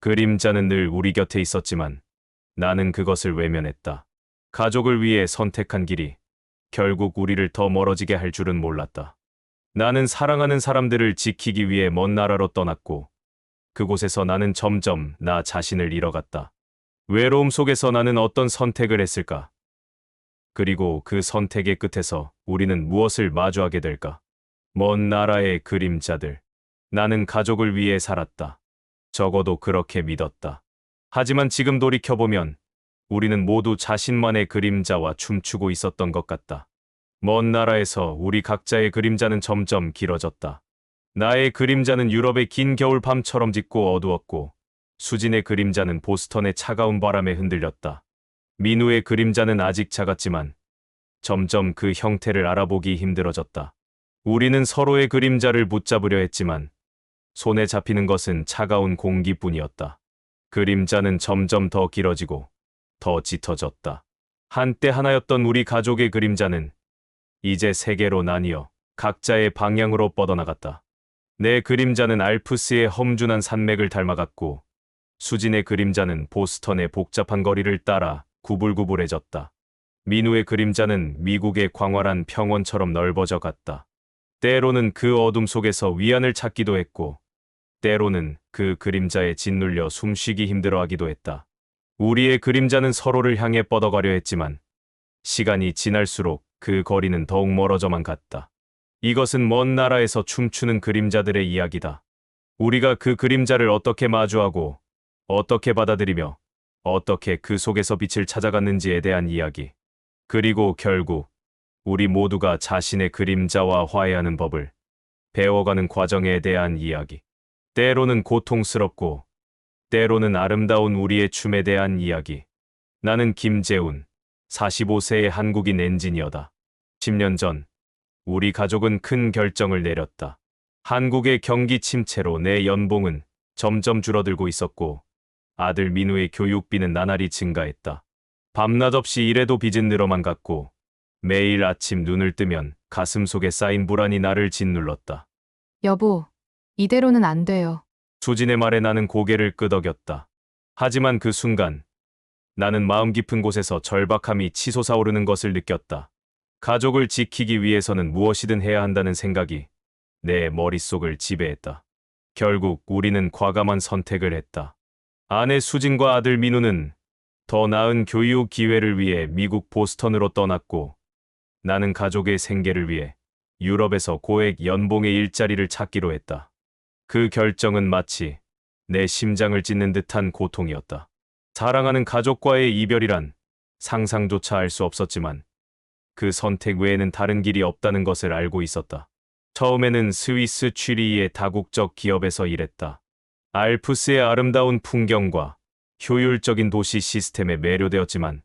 그림자는 늘 우리 곁에 있었지만 나는 그것을 외면했다. 가족을 위해 선택한 길이 결국 우리를 더 멀어지게 할 줄은 몰랐다. 나는 사랑하는 사람들을 지키기 위해 먼 나라로 떠났고 그곳에서 나는 점점 나 자신을 잃어갔다. 외로움 속에서 나는 어떤 선택을 했을까? 그리고 그 선택의 끝에서 우리는 무엇을 마주하게 될까? 먼 나라의 그림자들. 나는 가족을 위해 살았다. 적어도 그렇게 믿었다. 하지만 지금 돌이켜보면 우리는 모두 자신만의 그림자와 춤추고 있었던 것 같다. 먼 나라에서 우리 각자의 그림자는 점점 길어졌다. 나의 그림자는 유럽의 긴 겨울 밤처럼 짙고 어두웠고, 수진의 그림자는 보스턴의 차가운 바람에 흔들렸다. 민우의 그림자는 아직 작았지만 점점 그 형태를 알아보기 힘들어졌다. 우리는 서로의 그림자를 붙잡으려 했지만 손에 잡히는 것은 차가운 공기뿐이었다. 그림자는 점점 더 길어지고 더 짙어졌다. 한때 하나였던 우리 가족의 그림자는 이제 세 개로 나뉘어 각자의 방향으로 뻗어나갔다. 내 그림자는 알프스의 험준한 산맥을 닮아갔고 수진의 그림자는 보스턴의 복잡한 거리를 따라 구불구불해졌다. 민우의 그림자는 미국의 광활한 평원처럼 넓어져 갔다. 때로는 그 어둠 속에서 위안을 찾기도 했고 때로는 그 그림자에 짓눌려 숨쉬기 힘들어하기도 했다. 우리의 그림자는 서로를 향해 뻗어가려 했지만 시간이 지날수록 그 거리는 더욱 멀어져만 갔다. 이것은 먼 나라에서 춤추는 그림자들의 이야기다. 우리가 그 그림자를 어떻게 마주하고 어떻게 받아들이며 어떻게 그 속에서 빛을 찾아갔는지에 대한 이야기. 그리고 결국 우리 모두가 자신의 그림자와 화해하는 법을 배워가는 과정에 대한 이야기. 때로는 고통스럽고 때로는 아름다운 우리의 춤에 대한 이야기. 나는 김재훈, 45세의 한국인 엔지니어다. 10년 전 우리 가족은 큰 결정을 내렸다. 한국의 경기 침체로 내 연봉은 점점 줄어들고 있었고 아들 민우의 교육비는 나날이 증가했다. 밤낮 없이 일해도 빚은 늘어만 갔고 매일 아침 눈을 뜨면 가슴 속에 쌓인 불안이 나를 짓눌렀다. 여보, 이대로는 안 돼요. 수진의 말에 나는 고개를 끄덕였다. 하지만 그 순간 나는 마음 깊은 곳에서 절박함이 치솟아오르는 것을 느꼈다. 가족을 지키기 위해서는 무엇이든 해야 한다는 생각이 내 머릿속을 지배했다. 결국 우리는 과감한 선택을 했다. 아내 수진과 아들 민우는 더 나은 교육 기회를 위해 미국 보스턴으로 떠났고 나는 가족의 생계를 위해 유럽에서 고액 연봉의 일자리를 찾기로 했다. 그 결정은 마치 내 심장을 찢는 듯한 고통이었다. 사랑하는 가족과의 이별이란 상상조차 할 수 없었지만 그 선택 외에는 다른 길이 없다는 것을 알고 있었다. 처음에는 스위스 취리히의 다국적 기업에서 일했다. 알프스의 아름다운 풍경과 효율적인 도시 시스템에 매료되었지만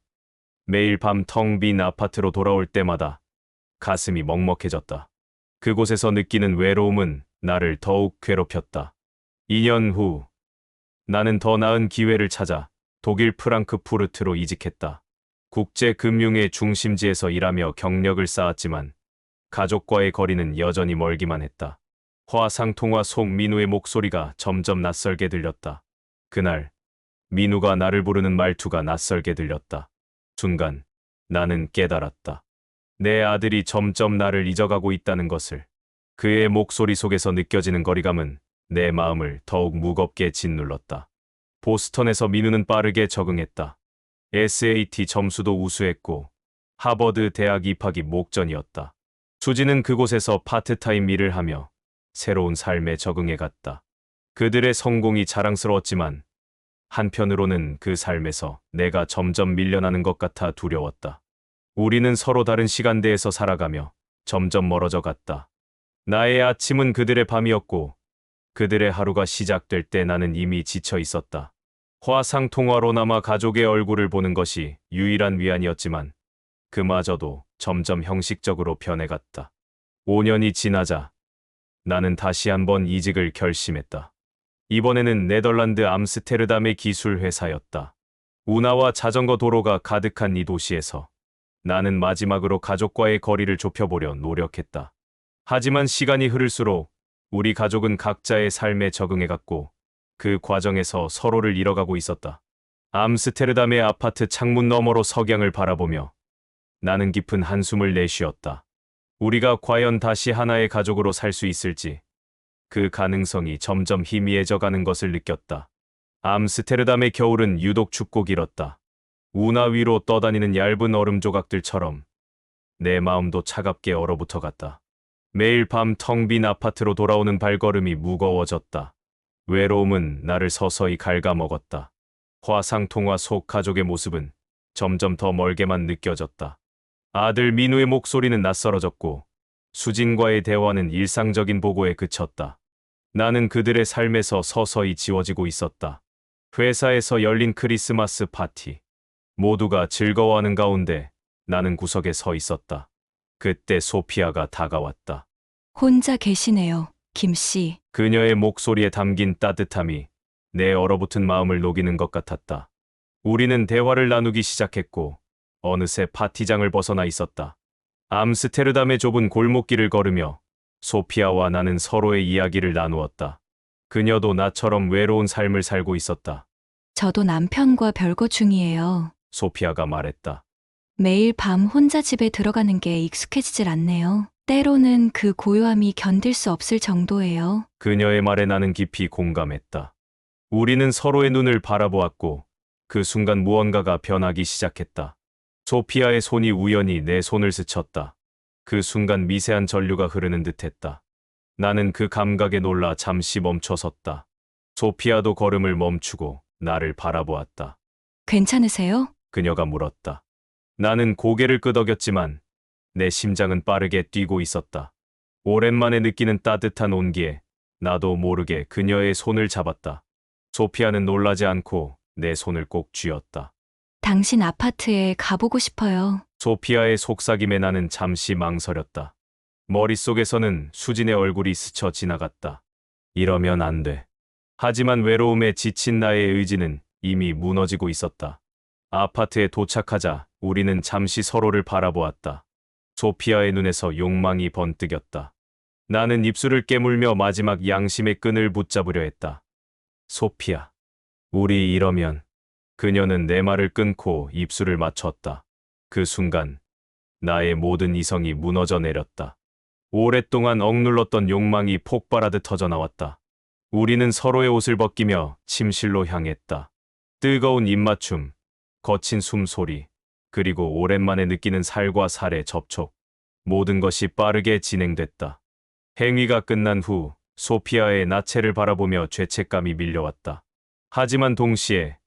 매일 밤 텅 빈 아파트로 돌아올 때마다 가슴이 먹먹해졌다. 그곳에서 느끼는 외로움은 나를 더욱 괴롭혔다. 2년 후 나는 더 나은 기회를 찾아 독일 프랑크푸르트로 이직했다. 국제금융의 중심지에서 일하며 경력을 쌓았지만 가족과의 거리는 여전히 멀기만 했다. 화상통화 속 민우의 목소리가 점점 낯설게 들렸다. 그날 민우가 나를 부르는 말투가 낯설게 들렸다. 순간 나는 깨달았다. 내 아들이 점점 나를 잊어가고 있다는 것을. 그의 목소리 속에서 느껴지는 거리감은 내 마음을 더욱 무겁게 짓눌렀다. 보스턴에서 민우는 빠르게 적응했다. SAT 점수도 우수했고 하버드 대학 입학이 목전이었다. 수지는 그곳에서 파트타임 일을 하며 새로운 삶에 적응해 갔다. 그들의 성공이 자랑스러웠지만 한편으로는 그 삶에서 내가 점점 밀려나는 것 같아 두려웠다. 우리는 서로 다른 시간대에서 살아가며 점점 멀어져 갔다. 나의 아침은 그들의 밤이었고 그들의 하루가 시작될 때 나는 이미 지쳐 있었다. 화상통화로나마 가족의 얼굴을 보는 것이 유일한 위안이었지만 그마저도 점점 형식적으로 변해갔다. 5년이 지나자 나는 다시 한번 이직을 결심했다. 이번에는 네덜란드 암스테르담의 기술회사였다. 운하와 자전거 도로가 가득한 이 도시에서 나는 마지막으로 가족과의 거리를 좁혀보려 노력했다. 하지만 시간이 흐를수록 우리 가족은 각자의 삶에 적응해갔고 그 과정에서 서로를 잃어가고 있었다. 암스테르담의 아파트 창문 너머로 석양을 바라보며 나는 깊은 한숨을 내쉬었다. 우리가 과연 다시 하나의 가족으로 살 수 있을지, 그 가능성이 점점 희미해져 가는 것을 느꼈다. 암스테르담의 겨울은 유독 춥고 길었다. 운하 위로 떠다니는 얇은 얼음 조각들처럼 내 마음도 차갑게 얼어붙어 갔다. 매일 밤 텅 빈 아파트로 돌아오는 발걸음이 무거워졌다. 외로움은 나를 서서히 갉아먹었다. 화상통화 속 가족의 모습은 점점 더 멀게만 느껴졌다. 아들 민우의 목소리는 낯설어졌고 수진과의 대화는 일상적인 보고에 그쳤다. 나는 그들의 삶에서 서서히 지워지고 있었다. 회사에서 열린 크리스마스 파티. 모두가 즐거워하는 가운데 나는 구석에 서 있었다. 그때 소피아가 다가왔다. 혼자 계시네요, 김 씨. 그녀의 목소리에 담긴 따뜻함이 내 얼어붙은 마음을 녹이는 것 같았다. 우리는 대화를 나누기 시작했고 어느새 파티장을 벗어나 있었다. 암스테르담의 좁은 골목길을 걸으며 소피아와 나는 서로의 이야기를 나누었다. 그녀도 나처럼 외로운 삶을 살고 있었다. 저도 남편과 별거 중이에요. 소피아가 말했다. 매일 밤 혼자 집에 들어가는 게 익숙해지질 않네요. 때로는 그 고요함이 견딜 수 없을 정도예요. 그녀의 말에 나는 깊이 공감했다. 우리는 서로의 눈을 바라보았고 그 순간 무언가가 변하기 시작했다. 소피아의 손이 우연히 내 손을 스쳤다. 그 순간 미세한 전류가 흐르는 듯했다. 나는 그 감각에 놀라 잠시 멈춰섰다. 소피아도 걸음을 멈추고 나를 바라보았다. 괜찮으세요? 그녀가 물었다. 나는 고개를 끄덕였지만 내 심장은 빠르게 뛰고 있었다. 오랜만에 느끼는 따뜻한 온기에 나도 모르게 그녀의 손을 잡았다. 소피아는 놀라지 않고 내 손을 꼭 쥐었다. 당신 아파트에 가보고 싶어요. 소피아의 속삭임에 나는 잠시 망설였다. 머릿속에서는 수진의 얼굴이 스쳐 지나갔다. 이러면 안 돼. 하지만 외로움에 지친 나의 의지는 이미 무너지고 있었다. 아파트에 도착하자 우리는 잠시 서로를 바라보았다. 소피아의 눈에서 욕망이 번뜩였다. 나는 입술을 깨물며 마지막 양심의 끈을 붙잡으려 했다. 소피아, 우리 이러면... 그녀는 내 말을 끊고 입술을 맞췄다. 그 순간 나의 모든 이성이 무너져 내렸다. 오랫동안 억눌렀던 욕망이 폭발하듯 터져나왔다. 우리는 서로의 옷을 벗기며 침실로 향했다. 뜨거운 입맞춤, 거친 숨소리, 그리고 오랜만에 느끼는 살과 살의 접촉. 모든 것이 빠르게 진행됐다. 행위가 끝난 후 소피아의 나체를 바라보며 죄책감이 밀려왔다. 하지만 동시에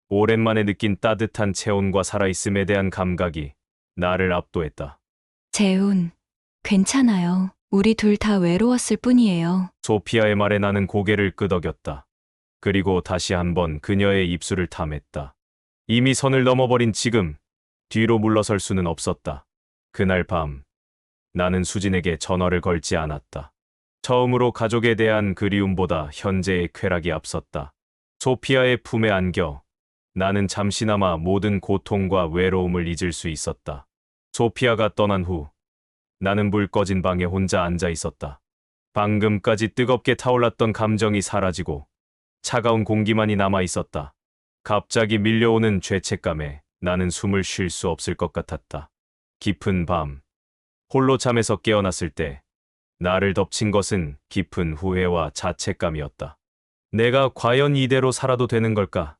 오랜만에 느낀 따뜻한 체온과 살아있음에 대한 감각이 나를 압도했다. 재훈, 괜찮아요. 우리 둘 다 외로웠을 뿐이에요. 소피아의 말에 나는 고개를 끄덕였다. 그리고 다시 한번 그녀의 입술을 탐했다. 이미 선을 넘어버린 지금 뒤로 물러설 수는 없었다. 그날 밤 나는 수진에게 전화를 걸지 않았다. 처음으로 가족에 대한 그리움보다 현재의 쾌락이 앞섰다. 소피아의 품에 안겨 나는 잠시나마 모든 고통과 외로움을 잊을 수 있었다. 소피아가 떠난 후 나는 불 꺼진 방에 혼자 앉아 있었다. 방금까지 뜨겁게 타올랐던 감정이 사라지고 차가운 공기만이 남아 있었다. 갑자기 밀려오는 죄책감에 나는 숨을 쉴 수 없을 것 같았다. 깊은 밤, 홀로 잠에서 깨어났을 때 나를 덮친 것은 깊은 후회와 자책감이었다. 내가 과연 이대로 살아도 되는 걸까?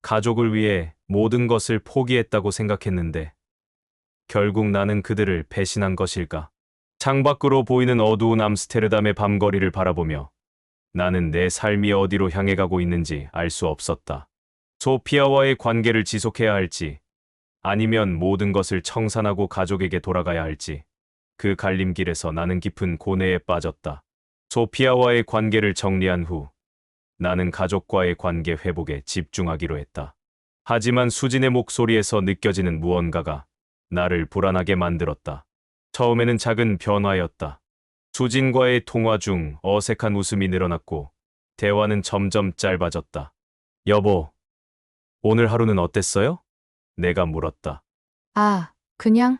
가족을 위해 모든 것을 포기했다고 생각했는데 결국 나는 그들을 배신한 것일까? 창밖으로 보이는 어두운 암스테르담의 밤거리를 바라보며 나는 내 삶이 어디로 향해 가고 있는지 알 수 없었다. 소피아와의 관계를 지속해야 할지 아니면 모든 것을 청산하고 가족에게 돌아가야 할지 그 갈림길에서 나는 깊은 고뇌에 빠졌다. 소피아와의 관계를 정리한 후 나는 가족과의 관계 회복에 집중하기로 했다. 하지만 수진의 목소리에서 느껴지는 무언가가 나를 불안하게 만들었다. 처음에는 작은 변화였다. 수진과의 통화 중 어색한 웃음이 늘어났고 대화는 점점 짧아졌다. 여보, 오늘 하루는 어땠어요? 내가 물었다. 아, 그냥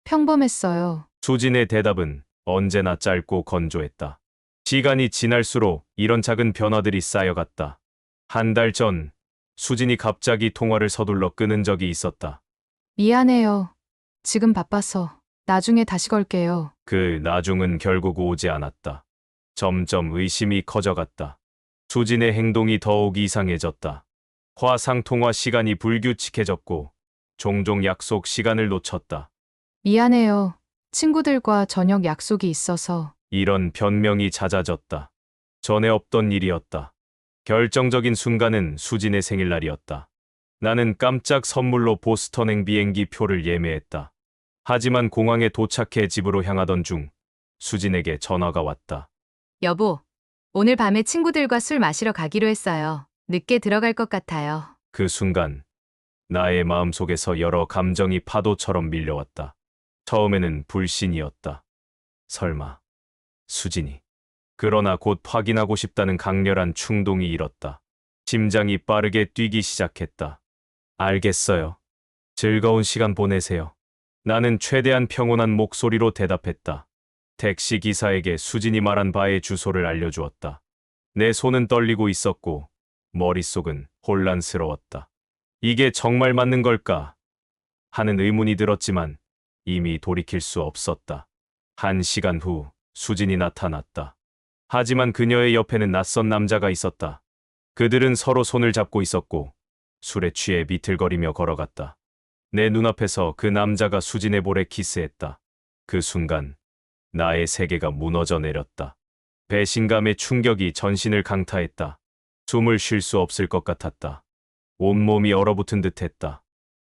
평범했어요. 수진의 대답은 언제나 짧고 건조했다. 시간이 지날수록 이런 작은 변화들이 쌓여갔다. 한 달 전, 수진이 갑자기 통화를 서둘러 끊은 적이 있었다. 미안해요. 지금 바빠서. 나중에 다시 걸게요. 그 나중은 결국 오지 않았다. 점점 의심이 커져갔다. 수진의 행동이 더욱 이상해졌다. 화상 통화 시간이 불규칙해졌고 종종 약속 시간을 놓쳤다. 미안해요. 친구들과 저녁 약속이 있어서. 이런 변명이 잦아졌다. 전에 없던 일이었다. 결정적인 순간은 수진의 생일날이었다. 나는 깜짝 선물로 보스턴행 비행기 표를 예매했다. 하지만 공항에 도착해 집으로 향하던 중 수진에게 전화가 왔다. 여보, 오늘 밤에 친구들과 술 마시러 가기로 했어요. 늦게 들어갈 것 같아요. 그 순간 나의 마음속에서 여러 감정이 파도처럼 밀려왔다. 처음에는 불신이었다. 설마 수진이. 그러나 곧 확인하고 싶다는 강렬한 충동이 일었다. 심장이 빠르게 뛰기 시작했다. 알겠어요. 즐거운 시간 보내세요. 나는 최대한 평온한 목소리로 대답했다. 택시 기사에게 수진이 말한 바의 주소를 알려주었다. 내 손은 떨리고 있었고 머릿속은 혼란스러웠다. 이게 정말 맞는 걸까? 하는 의문이 들었지만 이미 돌이킬 수 없었다. 1시간 후 수진이 나타났다. 하지만 그녀의 옆에는 낯선 남자가 있었다. 그들은 서로 손을 잡고 있었고 술에 취해 비틀거리며 걸어갔다. 내 눈앞에서 그 남자가 수진의 볼에 키스했다. 그 순간 나의 세계가 무너져 내렸다. 배신감의 충격이 전신을 강타했다. 숨을 쉴 수 없을 것 같았다. 온몸이 얼어붙은 듯했다.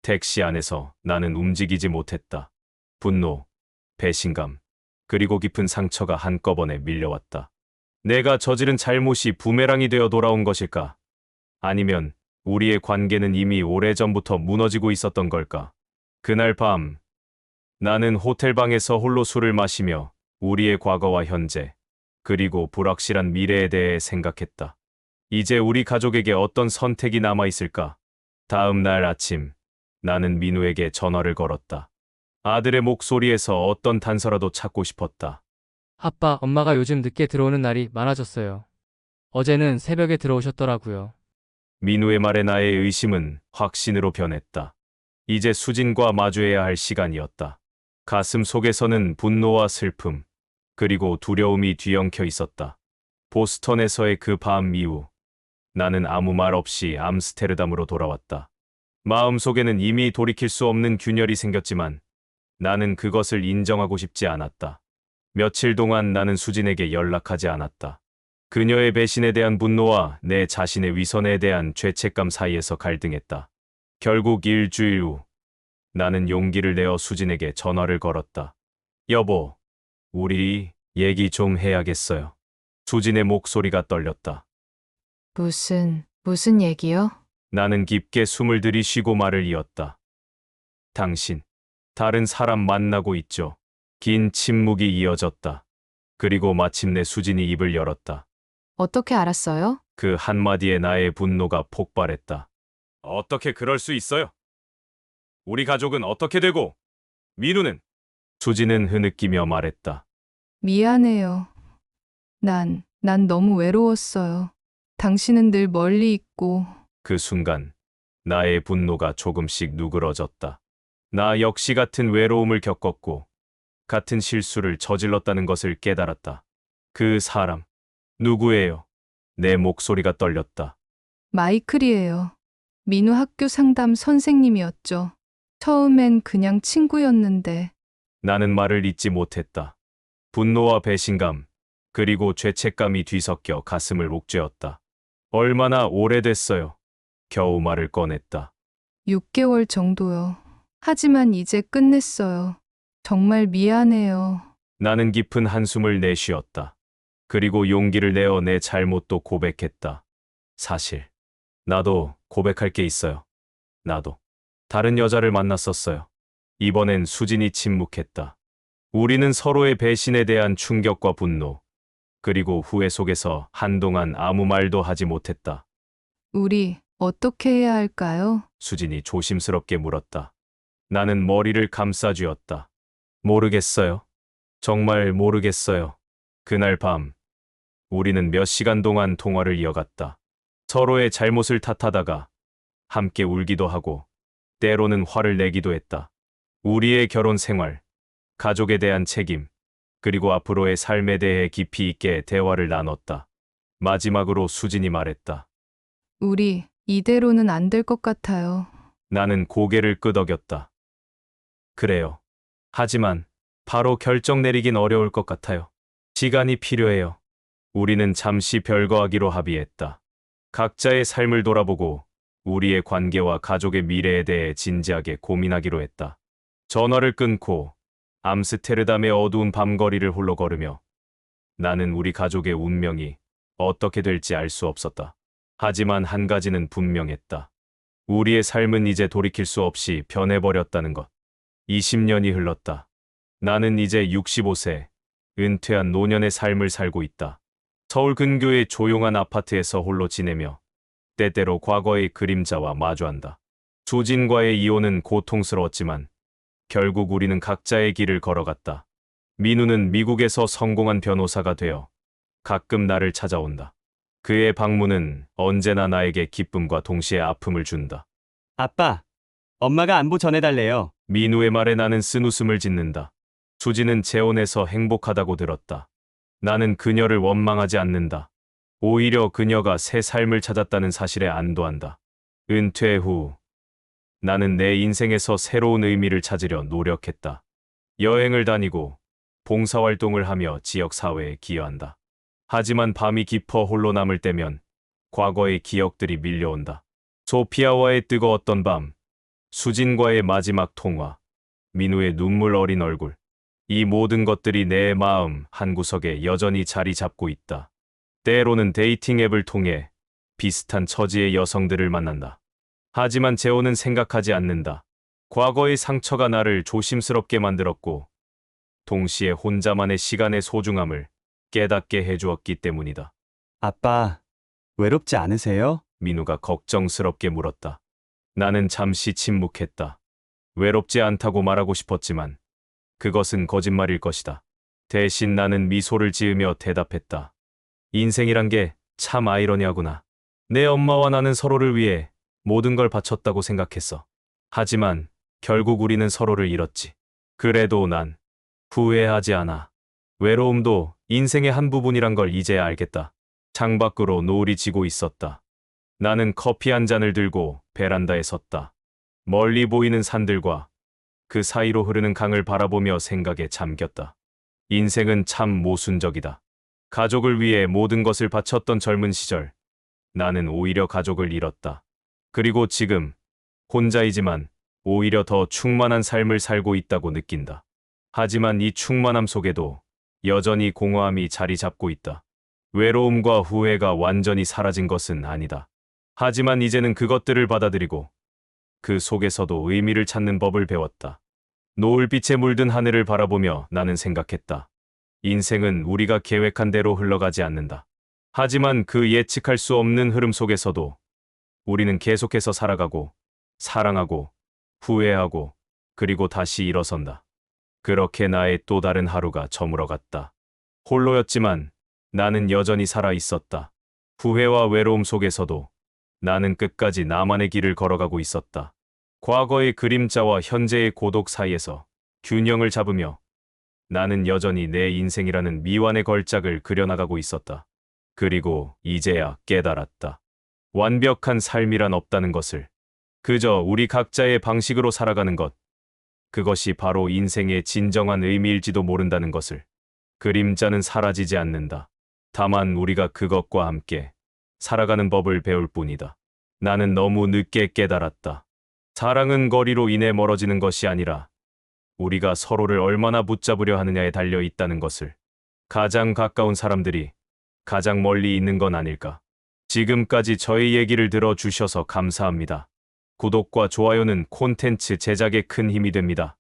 택시 안에서 나는 움직이지 못했다. 분노, 배신감, 그리고 깊은 상처가 한꺼번에 밀려왔다. 내가 저지른 잘못이 부메랑이 되어 돌아온 것일까? 아니면 우리의 관계는 이미 오래전부터 무너지고 있었던 걸까? 그날 밤, 나는 호텔방에서 홀로 술을 마시며 우리의 과거와 현재, 그리고 불확실한 미래에 대해 생각했다. 이제 우리 가족에게 어떤 선택이 남아있을까? 다음 날 아침, 나는 민우에게 전화를 걸었다. 아들의 목소리에서 어떤 단서라도 찾고 싶었다. 아빠, 엄마가 요즘 늦게 들어오는 날이 많아졌어요. 어제는 새벽에 들어오셨더라고요. 민우의 말에 나의 의심은 확신으로 변했다. 이제 수진과 마주해야 할 시간이었다. 가슴 속에서는 분노와 슬픔, 그리고 두려움이 뒤엉켜 있었다. 보스턴에서의 그 밤 이후, 나는 아무 말 없이 암스테르담으로 돌아왔다. 마음속에는 이미 돌이킬 수 없는 균열이 생겼지만 나는 그것을 인정하고 싶지 않았다. 며칠 동안 나는 수진에게 연락하지 않았다. 그녀의 배신에 대한 분노와 내 자신의 위선에 대한 죄책감 사이에서 갈등했다. 결국 일주일 후 나는 용기를 내어 수진에게 전화를 걸었다. 여보, 우리 얘기 좀 해야겠어요. 수진의 목소리가 떨렸다. 무슨 얘기요? 나는 깊게 숨을 들이쉬고 말을 이었다. 당신, 다른 사람 만나고 있죠. 긴 침묵이 이어졌다. 그리고 마침내 수진이 입을 열었다. 어떻게 알았어요? 그 한마디에 나의 분노가 폭발했다. 어떻게 그럴 수 있어요? 우리 가족은 어떻게 되고, 민우는? 수진은 흐느끼며 말했다. 미안해요. 난 너무 외로웠어요. 당신은 늘 멀리 있고. 그 순간 나의 분노가 조금씩 누그러졌다. 나 역시 같은 외로움을 겪었고 같은 실수를 저질렀다는 것을 깨달았다. 그 사람 누구예요? 내 목소리가 떨렸다. 마이클이에요. 민우 학교 상담 선생님이었죠. 처음엔 그냥 친구였는데. 나는 말을 잇지 못했다. 분노와 배신감 그리고 죄책감이 뒤섞여 가슴을 옥죄었다. 얼마나 오래됐어요? 겨우 말을 꺼냈다. 6개월 정도요. 하지만 이제 끝냈어요. 정말 미안해요. 나는 깊은 한숨을 내쉬었다. 그리고 용기를 내어 내 잘못도 고백했다. 사실 나도 고백할 게 있어요. 나도 다른 여자를 만났었어요. 이번엔 수진이 침묵했다. 우리는 서로의 배신에 대한 충격과 분노, 그리고 후회 속에서 한동안 아무 말도 하지 못했다. 우리 어떻게 해야 할까요? 수진이 조심스럽게 물었다. 나는 머리를 감싸쥐었다. 모르겠어요. 정말 모르겠어요. 그날 밤 우리는 몇 시간 동안 통화를 이어갔다. 서로의 잘못을 탓하다가 함께 울기도 하고 때로는 화를 내기도 했다. 우리의 결혼 생활, 가족에 대한 책임, 그리고 앞으로의 삶에 대해 깊이 있게 대화를 나눴다. 마지막으로 수진이 말했다. 우리 이대로는 안 될 것 같아요. 나는 고개를 끄덕였다. 그래요. 하지만 바로 결정 내리긴 어려울 것 같아요. 시간이 필요해요. 우리는 잠시 별거하기로 합의했다. 각자의 삶을 돌아보고 우리의 관계와 가족의 미래에 대해 진지하게 고민하기로 했다. 전화를 끊고 암스테르담의 어두운 밤거리를 홀로 걸으며 나는 우리 가족의 운명이 어떻게 될지 알 수 없었다. 하지만 한 가지는 분명했다. 우리의 삶은 이제 돌이킬 수 없이 변해버렸다는 것. 20년이 흘렀다. 나는 이제 65세, 은퇴한 노년의 삶을 살고 있다. 서울 근교의 조용한 아파트에서 홀로 지내며 때때로 과거의 그림자와 마주한다. 수진과의 이혼은 고통스러웠지만 결국 우리는 각자의 길을 걸어갔다. 민우는 미국에서 성공한 변호사가 되어 가끔 나를 찾아온다. 그의 방문은 언제나 나에게 기쁨과 동시에 아픔을 준다. 아빠, 엄마가 안부 전해달래요. 민우의 말에 나는 쓴웃음을 짓는다. 수지는 재혼해서 행복하다고 들었다. 나는 그녀를 원망하지 않는다. 오히려 그녀가 새 삶을 찾았다는 사실에 안도한다. 은퇴 후 나는 내 인생에서 새로운 의미를 찾으려 노력했다. 여행을 다니고 봉사활동을 하며 지역사회에 기여한다. 하지만 밤이 깊어 홀로 남을 때면 과거의 기억들이 밀려온다. 소피아와의 뜨거웠던 밤, 수진과의 마지막 통화, 민우의 눈물 어린 얼굴, 이 모든 것들이 내 마음 한구석에 여전히 자리 잡고 있다. 때로는 데이팅 앱을 통해 비슷한 처지의 여성들을 만난다. 하지만 재혼은 생각하지 않는다. 과거의 상처가 나를 조심스럽게 만들었고 동시에 혼자만의 시간의 소중함을 깨닫게 해주었기 때문이다. 아빠, 외롭지 않으세요? 민우가 걱정스럽게 물었다. 나는 잠시 침묵했다. 외롭지 않다고 말하고 싶었지만 그것은 거짓말일 것이다. 대신 나는 미소를 지으며 대답했다. 인생이란 게 참 아이러니하구나. 내 엄마와 나는 서로를 위해 모든 걸 바쳤다고 생각했어. 하지만 결국 우리는 서로를 잃었지. 그래도 난 후회하지 않아. 외로움도 인생의 한 부분이란 걸 이제야 알겠다. 창밖으로 노을이 지고 있었다. 나는 커피 한 잔을 들고 베란다에 섰다. 멀리 보이는 산들과 그 사이로 흐르는 강을 바라보며 생각에 잠겼다. 인생은 참 모순적이다. 가족을 위해 모든 것을 바쳤던 젊은 시절, 나는 오히려 가족을 잃었다. 그리고 지금 혼자이지만 오히려 더 충만한 삶을 살고 있다고 느낀다. 하지만 이 충만함 속에도 여전히 공허함이 자리 잡고 있다. 외로움과 후회가 완전히 사라진 것은 아니다. 하지만 이제는 그것들을 받아들이고 그 속에서도 의미를 찾는 법을 배웠다. 노을빛에 물든 하늘을 바라보며 나는 생각했다. 인생은 우리가 계획한 대로 흘러가지 않는다. 하지만 그 예측할 수 없는 흐름 속에서도 우리는 계속해서 살아가고, 사랑하고, 후회하고, 그리고 다시 일어선다. 그렇게 나의 또 다른 하루가 저물어갔다. 홀로였지만 나는 여전히 살아 있었다. 후회와 외로움 속에서도 나는 끝까지 나만의 길을 걸어가고 있었다. 과거의 그림자와 현재의 고독 사이에서 균형을 잡으며 나는 여전히 내 인생이라는 미완의 걸작을 그려나가고 있었다. 그리고 이제야 깨달았다. 완벽한 삶이란 없다는 것을. 그저 우리 각자의 방식으로 살아가는 것. 그것이 바로 인생의 진정한 의미일지도 모른다는 것을. 그림자는 사라지지 않는다. 다만 우리가 그것과 함께 살아가는 법을 배울 뿐이다. 나는 너무 늦게 깨달았다. 사랑은 거리로 인해 멀어지는 것이 아니라 우리가 서로를 얼마나 붙잡으려 하느냐에 달려 있다는 것을. 가장 가까운 사람들이 가장 멀리 있는 건 아닐까. 지금까지 저의 얘기를 들어주셔서 감사합니다. 구독과 좋아요는 콘텐츠 제작에 큰 힘이 됩니다.